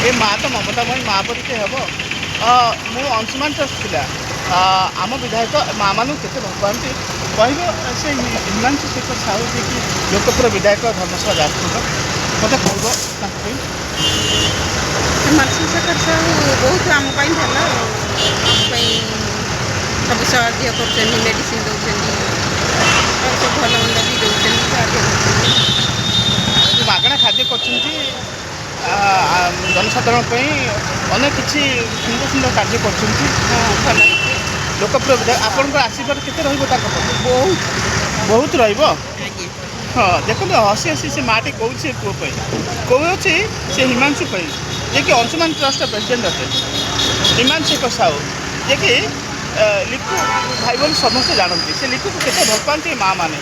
ଏ ମା ତ ମମତାମୟୀ ମା ପରି କିଏ ହେବ। ମୁଁ ଅଂଶୁମାନ ଟ୍ରଷ୍ଟ ପିଲା। ଆମ ବିଧାୟକ ମାମାନଙ୍କୁ କେତେ ଭଲ ପାଆନ୍ତି କହିବ ସେ ହିମାଂଶୁ ଶେଖର ସାହୁ ଯିଏକି ଲୋକପ୍ରିୟ ବିଧାୟକ ଧର୍ମଶାଳା ଯାଜପୁରର ମୋତେ କହିବ ତାଙ୍କ ପାଇଁ। ହିମାଂଶୁ ଶେଖର ସାହୁ ବହୁତ ଆମ ପାଇଁ ଭଲ, ଆମ ପାଇଁ ସବୁ ସାହାଯ୍ୟ କରୁଛନ୍ତି, ମେଡ଼ିସିନ ଦେଉଛନ୍ତି ଆଉ ସବୁ ଭଲ ମନ୍ଦ ବି ଦେଉଛନ୍ତି, ସାହାଯ୍ୟ କରୁଛନ୍ତି। ମାଗଣା ଖାଦ୍ୟ କରୁଛନ୍ତି ଜନସାଧାରଣ ପାଇଁ, ଅନେକ କିଛି ସୁନ୍ଦର ସୁନ୍ଦର କାର୍ଯ୍ୟ କରୁଛନ୍ତି। ହଁ ଭଲ ହେଇଛି। ଲୋକପ୍ରିୟ ବିଧାୟକ ଆପଣଙ୍କର ଆଶୀର୍ବାଦ କେତେ ରହିବ ତାଙ୍କ ପ୍ରତି? ବହୁତ। ବହୁତ ରହିବ। ଆଜ୍ଞା। ହଁ ଦେଖନ୍ତୁ ହସି ହସି ସେ ମାଟି କହୁଛି ସେ ପୁଅ ପାଇଁ, କହୁଅଛି ସେ ହିମାଂଶୁ ପାଇଁ, ଯିଏକି ଅଂଶୁମାନ ଟ୍ରଷ୍ଟର ପ୍ରେସିଡେଣ୍ଟ ଅଟେ ହିମାଂଶୁ ଶେଖର ସାହୁ, ଯିଏକି ଲିକୁ ଭାଇ ବୋଲି ସମସ୍ତେ ଜାଣନ୍ତି। ସେ ଲିକୁକୁ କେତେ ଭଲ ପାଆନ୍ତି ଏ ମାଆ ମାନେ।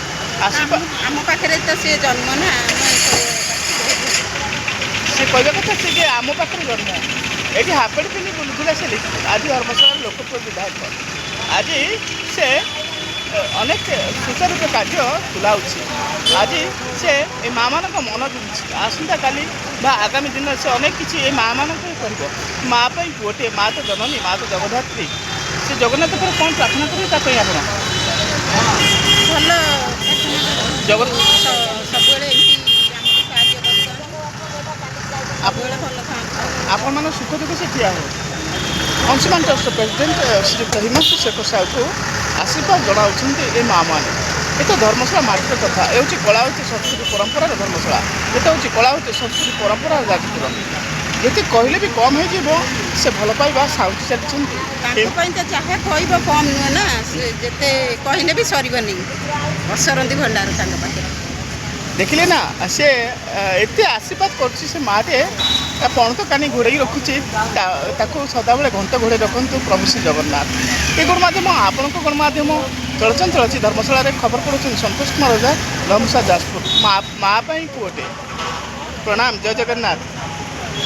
ଆମ ପାଖରେ ତ ସେ ଜନ୍ମ ନା, ଆମେ ତାକୁ ବହୁତ ଭଲ ପାଉ। ସେ କହିବା କଥା ସେ ଯେ ଆମ ପାଖରେ ଜନ୍ମ, ଏଠି ହାପେଟ ପିନ୍ଧି ବୁଲୁଥିଲା ସେ ଲିକୁ, ଆଜି ଧର୍ମଶାଳାର ଲୋକପ୍ରିୟ ବିଧାୟକ। ଆଜି ସେ ଅନେକ ସୁଚାରୁରୂପେ କାର୍ଯ୍ୟ ତୁଲାଉଛି। ଆଜି ସେ ଏ ମାଆମାନଙ୍କ ମନ ଜିଣିଛି। ଆସନ୍ତାକାଲି ବା ଆଗାମୀ ଦିନରେ ସେ ଅନେକ କିଛି ଏ ମାଆମାନଙ୍କୁ ହିଁ କରିବ। ମା ପାଇଁ ପୁଅଟିଏ, ମା ତ ଜନନୀ, ମା ତ ଜଗଦ୍ଧାତ୍ରୀ। ସେ ଜଗନ୍ନାଥ ପରେ କ'ଣ ପ୍ରାର୍ଥନା କରିବେ ତା ପାଇଁ ଆପଣ? ଭଲ ପ୍ରାର୍ଥନା କରୁଛୁ, ଜଗନ୍ନାଥ ସବୁବେଳେ ଏମିତି ଆମକୁ ସାହାଯ୍ୟ କରୁଥାନ୍ତୁ, ସବୁବେଳେ ଭଲ ଥାଆନ୍ତୁ ଆଉ। ଆପଣମାନଙ୍କ ସୁଖ ଦୁଃଖ ସେ ଠିଆ ହୁଏ। ଅଂଶୁମାନ ଟ୍ରଷ୍ଟର ପ୍ରେସିଡେଣ୍ଟ ଶ୍ରୀଯୁକ୍ତ ହିମାଂଶୁ ଶେଖର ସାହୁକୁ ଆଶୀର୍ବାଦ ଜଣାଉଛନ୍ତି ଏ ମାଆମାନେ। ଏ ତ ଧର୍ମଶାଳା ମାଟିର କଥା, ଏ ହେଉଛି କଳାବତୀ ସଂସ୍କୃତି ପରମ୍ପରାର ଧର୍ମଶାଳା, ଏତ ହେଉଛି କଳାବତୀ ସଂସ୍କୃତି ପରମ୍ପରାର ଯାଜପୁର। ଯେତେ କହିଲେ ବି କମ୍ ହେଇଯିବ, ସେ ଭଲ ପାଇବା ସାଉଁଟି ଚାଲିଛନ୍ତି। ତାଙ୍କ ପାଇଁ ତ ଯାହା କହିବ କମ୍ ନୁହେଁ ନା, ସେ ଯେତେ କହିଲେ ବି ସରିବନି, ଅସରନ୍ତି ଭଣ୍ଡାର ତାଙ୍କ ପାଖରେ। ଦେଖିଲେ ନା ସେ ଏତେ ଆଶୀର୍ବାଦ କରୁଛି ସେ ମାଆଟେ, ପଣତ କାନି ଘୋଡ଼େଇ ରଖୁଛି, ତାକୁ ସଦାବେଳେ ଘଣ୍ଟ ଘୋଡ଼େଇ ରଖନ୍ତୁ ପ୍ରଭୁ ଶ୍ରୀ ଜଗନ୍ନାଥ। ଏ ଗଣମାଧ୍ୟମ ଆପଣଙ୍କ ଗଣମାଧ୍ୟମ ଚଳଚଞ୍ଚଳ ଅଛି ଧର୍ମଶାଳାରେ ଖବର ପଢ଼ୁଛନ୍ତି ସନ୍ତୋଷ କୁମାର ଓଝା, ଧର୍ମଶାଳା ଯାଜପୁର। ମା ପାଇଁ ପୁଅଟେ। ପ୍ରଣାମ, ଜୟ ଜଗନ୍ନାଥ।